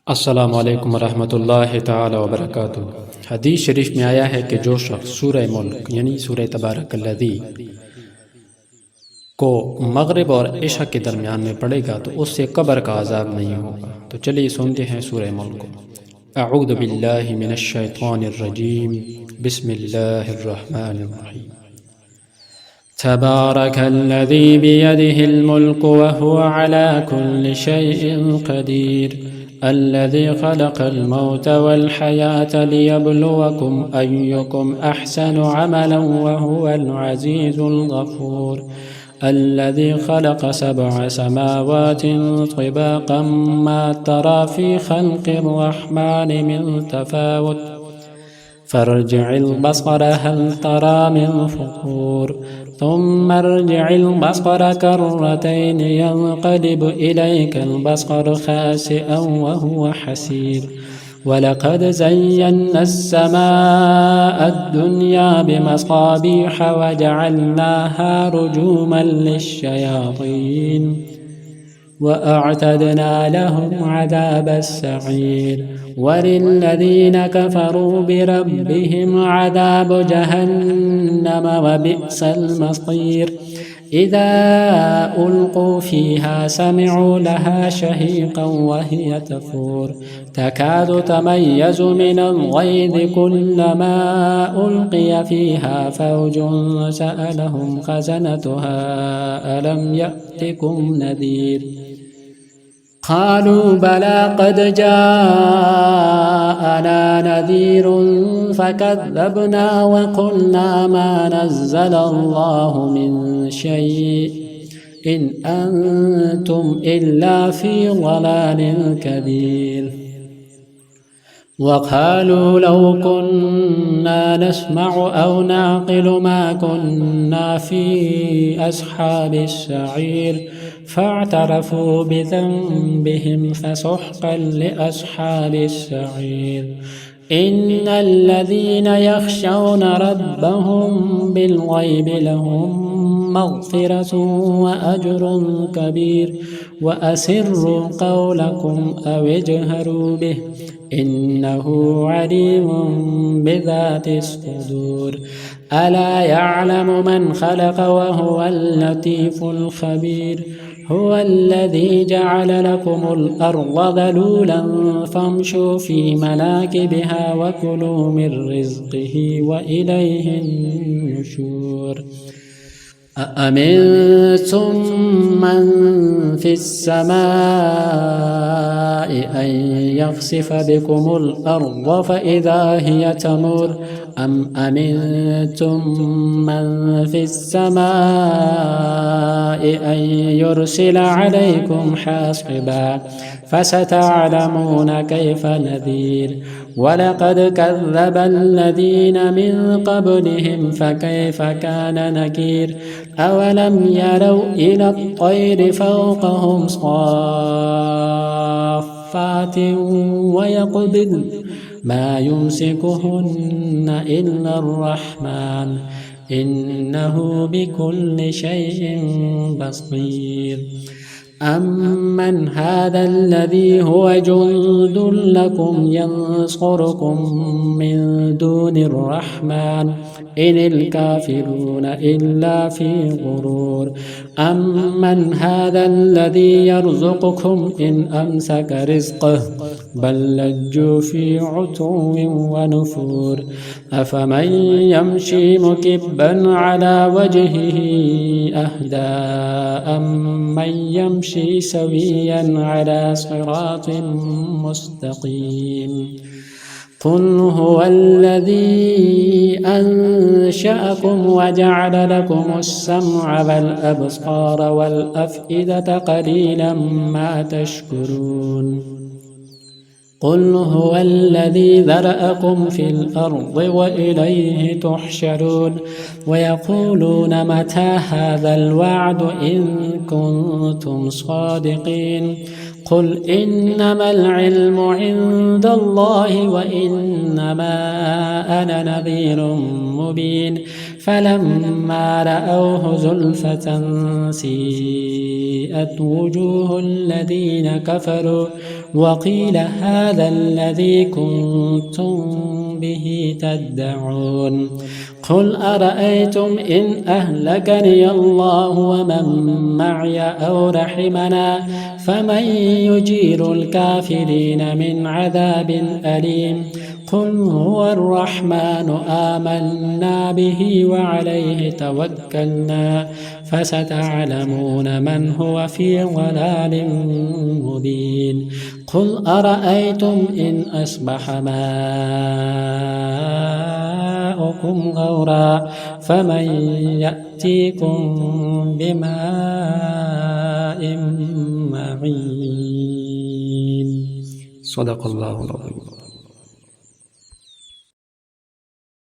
अस्सलामु अलैकुम वरहमतुल्लाहि ताला वबरकातुहू। हदीस शरीफ में आया है कि जो शख्स सूरह मुल्क यानी सूरह तबारकल्लज़ी को मगरिब और इशा के दरमियान में पढ़ेगा तो उससे कब्र का अजाब नहीं होगा। तो चलिए सुनते हैं सूरह मुल्क को। अऊज़ु बिल्लाहि मिनश शैतानिर रजीम, बिस्मिल्लाहिर रहमानिर रहीम। तबारकल्लज़ी बियदिहिल मुल्कु व हुवा अला कुल्लि शैइन क़दीर अल्लज़ी ख़लक़ल मौत वल हयात लियब्लुवकुम अय्युकुम अहसनु अमलन व हुवल अज़ीज़ुल गफ़ूर अल्लज़ी ख़लक़ सबअ समावातिन तिबाक़न मा तरा फ़ी ख़ल्क़िर रहमानि मिन तफ़ावुत फ़र्जिअल बसर हल तरा मिन फ़ुतूर ثم ارجع البصر كرتين ينقلب إليك البصر خاسئا وهو حسير ولقد زينا السماء الدنيا بمصابيح وجعلناها رجوما للشياطين وأعتدنا لهم عذاب السعير وللذين كفروا بربهم عذاب جهنم وبئس المصير إذا ألقوا فيها سمعوا لها شهيقا وهي تفور تكاد تميز من الغيظ كلما ألقي فيها فوج سألهم خزنتها ألم يأتكم نذير قالوا بلى قد جاءنا نذير فكذبنا وقلنا ما نزل الله من شيء إن أنتم إلا في ضلال كبير وقالوا لو كنا نسمع أو نعقل ما كنا في أصحاب السعير فاعترفوا بذنبهم فسحقا لأصحاب السعير إن الذين يخشون ربهم بالغيب لهم مغفرة وأجر كبير وأسروا قولكم أو اجهروا به إنه عليم بذات الصدور ألا يعلم من خلق وهو اللطيف الخبير هو الذي جعل لكم الأرض ذلولا فامشوا في مناكبها وكلوا من رزقه وإليه النشور أأمنتم من في السماء أن يخسف بكم الأرض فإذا هي تمور أم أمنتم من في السماء أن يرسل عليكم حاصبا فستعلمون كيف نذير ولقد كذب الذين من قبلهم فكيف كان نكير أولم يروا إلى الطير فوقهم صافات ويقبضن ما يمسكهن إلا الرحمن إنه بكل شيء بصير أمن هذا الذي هو جند لكم ينصركم من دون الرحمن إن الكافرون إلا في غرور أمن هذا الذي يرزقكم إن أمسك رزقه بل لجوا في عتو ونفور أفمن يمشي مكبا على وجهه أهدى أمن يمشي سويا على صراط مستقيم قل هو الذي أنشأكم وجعل لكم السمع والأبصار والأفئدة قليلا ما تشكرون قل هو الذي ذرأكم في الأرض وإليه تحشرون ويقولون متى هذا الوعد إن كنتم صادقين قل إنما العلم عند الله وإنما أنا نذير مبين فلما رأوه زلفة سيئت وجوه الذين كفروا وقيل هذا الذي كنتم به تدعون قل أرأيتم إن أهلكني الله ومن معي أو رحمنا فمن يجير الكافرين من عذاب أليم قل هو الرحمن آمنا به وعليه توكلنا فستعلمون من هو في ضلال مبين قل أرأيتم إن أصبح ماؤكم غورا فمن يأتيكم بماء معين صدق الله العظيم.